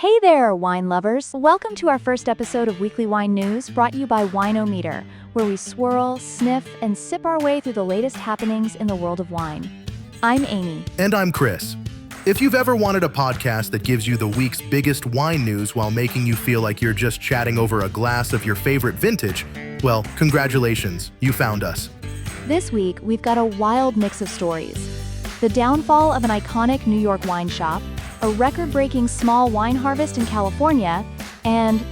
Hey there, wine lovers! Welcome to our first episode of Weekly Wine News, brought to you by Wine-O-Meter, where we swirl, sniff, and sip our way through the latest happenings in the world of wine. I'm Amy. And I'm Chris. If you've ever wanted a podcast that gives you the week's biggest wine news while making you feel like you're just chatting over a glass of your favorite vintage, well, congratulations, you found us. This week, we've got a wild mix of stories. The downfall of an iconic New York wine shop, a record-breaking small wine harvest in California, and,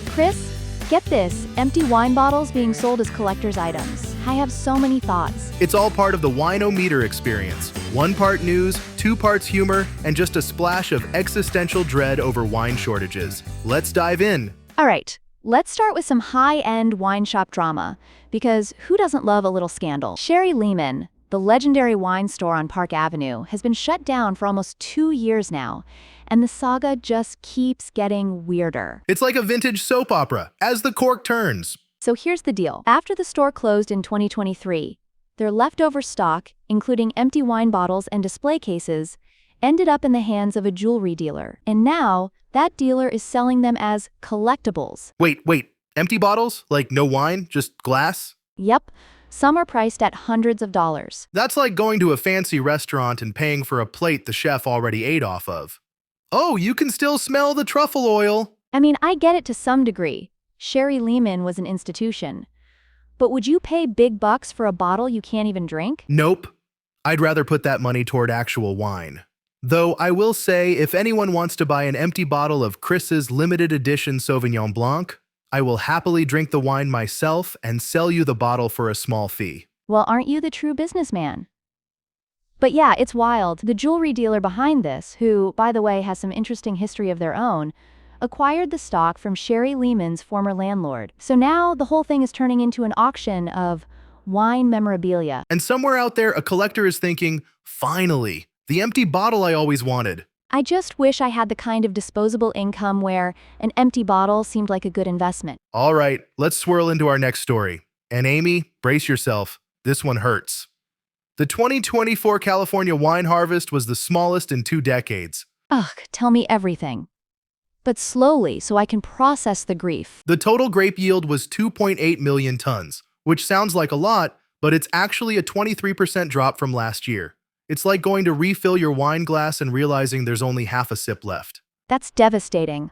Chris, get this, empty wine bottles being sold as collector's items. I have so many thoughts. It's all part of the Wine-O-Meter experience. 1 part news, 2 parts humor, and just a splash of existential dread over wine shortages. Let's dive in. All right, let's start with some high-end wine shop drama, because who doesn't love a little scandal? Sherry-Lehmann, the legendary wine store on Park Avenue, has been shut down for almost 2 years now, and the saga just keeps getting weirder. It's like a vintage soap opera, as the cork turns. So here's the deal. After the store closed in 2023, their leftover stock, including empty wine bottles and display cases, ended up in the hands of a jewelry dealer. And now, that dealer is selling them as collectibles. Wait, empty bottles? Like no wine, just glass? Yep. Some are priced at hundreds of dollars. That's like going to a fancy restaurant and paying for a plate the chef already ate off of. Oh, you can still smell the truffle oil. I mean, I get it to some degree. Sherry-Lehmann was an institution. But would you pay big bucks for a bottle you can't even drink? Nope. I'd rather put that money toward actual wine. Though I will say, if anyone wants to buy an empty bottle of Chris's limited edition Sauvignon Blanc, I will happily drink the wine myself and sell you the bottle for a small fee. Well, aren't you the true businessman? But yeah, it's wild. The jewelry dealer behind this, who, by the way, has some interesting history of their own, acquired the stock from Sherry-Lehmann's former landlord. So now the whole thing is turning into an auction of wine memorabilia. And somewhere out there, a collector is thinking, finally, the empty bottle I always wanted. I just wish I had the kind of disposable income where an empty bottle seemed like a good investment. All right, let's swirl into our next story. And Amy, brace yourself. This one hurts. The 2024 California wine harvest was the smallest in 2 decades. Ugh, tell me everything. But slowly, so I can process the grief. The total grape yield was 2.8 million tons, which sounds like a lot, but it's actually a 23% drop from last year. It's like going to refill your wine glass and realizing there's only half a sip left. That's devastating.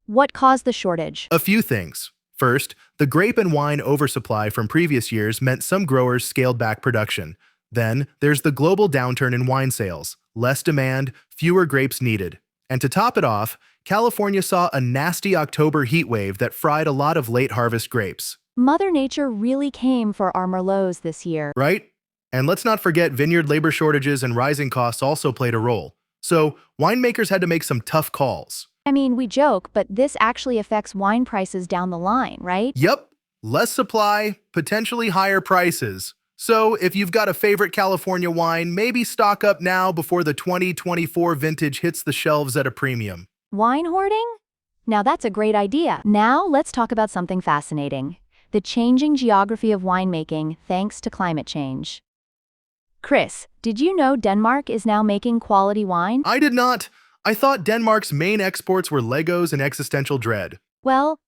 What caused the shortage? A few things. First, the grape and wine oversupply from previous years meant some growers scaled back production. Then, there's the global downturn in wine sales. Less demand, fewer grapes needed. And to top it off, California saw a nasty October heat wave that fried a lot of late harvest grapes. Mother Nature really came for our Merlots this year. Right? And let's not forget vineyard labor shortages and rising costs also played a role. So, winemakers had to make some tough calls. I mean, we joke, but this actually affects wine prices down the line, right? Yep. Less supply, potentially higher prices. So, if you've got a favorite California wine, maybe stock up now before the 2024 vintage hits the shelves at a premium. Wine hoarding? Now that's a great idea. Now let's talk about something fascinating. The changing geography of winemaking thanks to climate change. Chris, did you know Denmark is now making quality wine? I did not. I thought Denmark's main exports were Legos and existential dread. Well,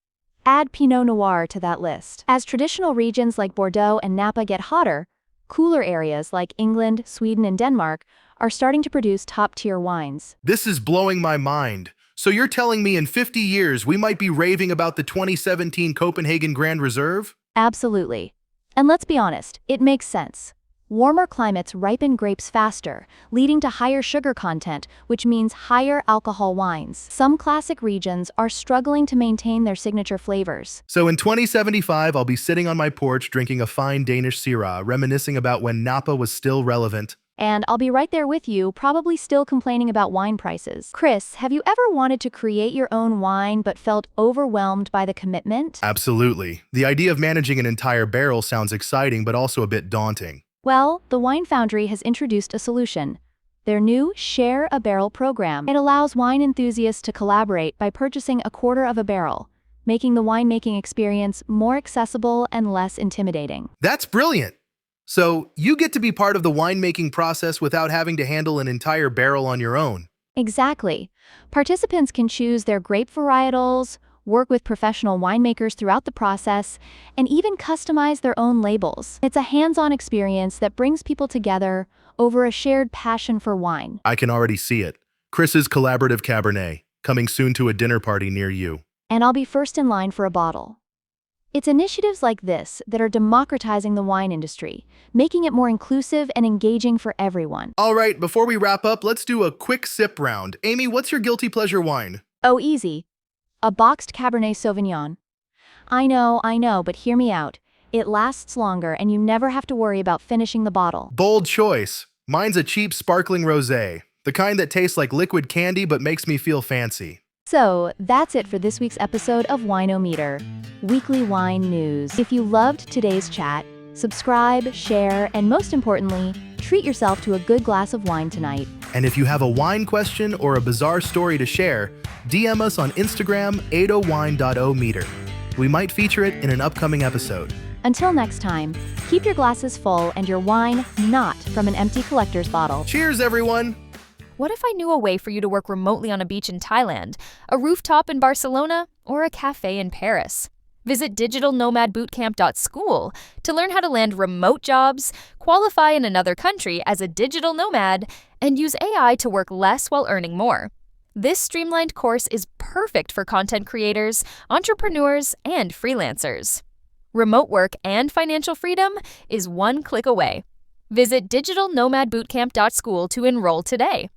add Pinot Noir to that list. As traditional regions like Bordeaux and Napa get hotter, cooler areas like England, Sweden, and Denmark are starting to produce top-tier wines. This is blowing my mind. So you're telling me in 50 years we might be raving about the 2017 Copenhagen Grand Reserve? Absolutely. And let's be honest, it makes sense. Warmer climates ripen grapes faster, leading to higher sugar content, which means higher alcohol wines. Some classic regions are struggling to maintain their signature flavors. So in 2075, I'll be sitting on my porch drinking a fine Danish Syrah, reminiscing about when Napa was still relevant. And I'll be right there with you, probably still complaining about wine prices. Chris, have you ever wanted to create your own wine but felt overwhelmed by the commitment? Absolutely. The idea of managing an entire barrel sounds exciting, but also a bit daunting. Well, the Wine Foundry has introduced a solution. Their new Share a Barrel program. It allows wine enthusiasts to collaborate by purchasing a quarter of a barrel, making the winemaking experience more accessible and less intimidating. That's brilliant! So, you get to be part of the winemaking process without having to handle an entire barrel on your own. Exactly. Participants can choose their grape varietals, work with professional winemakers throughout the process, and even customize their own labels. It's a hands-on experience that brings people together over a shared passion for wine. I can already see it. Chris's collaborative Cabernet, coming soon to a dinner party near you. And I'll be first in line for a bottle. It's initiatives like this that are democratizing the wine industry, making it more inclusive and engaging for everyone. All right, before we wrap up, let's do a quick sip round. Amy, what's your guilty pleasure wine? Oh, easy. A boxed Cabernet Sauvignon. I know, but hear me out. It lasts longer and you never have to worry about finishing the bottle. Bold choice. Mine's a cheap sparkling rosé, the kind that tastes like liquid candy but makes me feel fancy. So, that's it for this week's episode of Wine-O-Meter, weekly wine news. If you loved today's chat, subscribe, share, and most importantly, treat yourself to a good glass of wine tonight. And if you have a wine question or a bizarre story to share, DM us on Instagram, 80wine.o-meter. We might feature it in an upcoming episode. Until next time, keep your glasses full and your wine not from an empty collector's bottle. Cheers, everyone! What if I knew a way for you to work remotely on a beach in Thailand, a rooftop in Barcelona, or a cafe in Paris? Visit digitalnomadbootcamp.school to learn how to land remote jobs, qualify in another country as a digital nomad, and use AI to work less while earning more. This streamlined course is perfect for content creators, entrepreneurs, and freelancers. Remote work and financial freedom is one click away. Visit digitalnomadbootcamp.school to enroll today.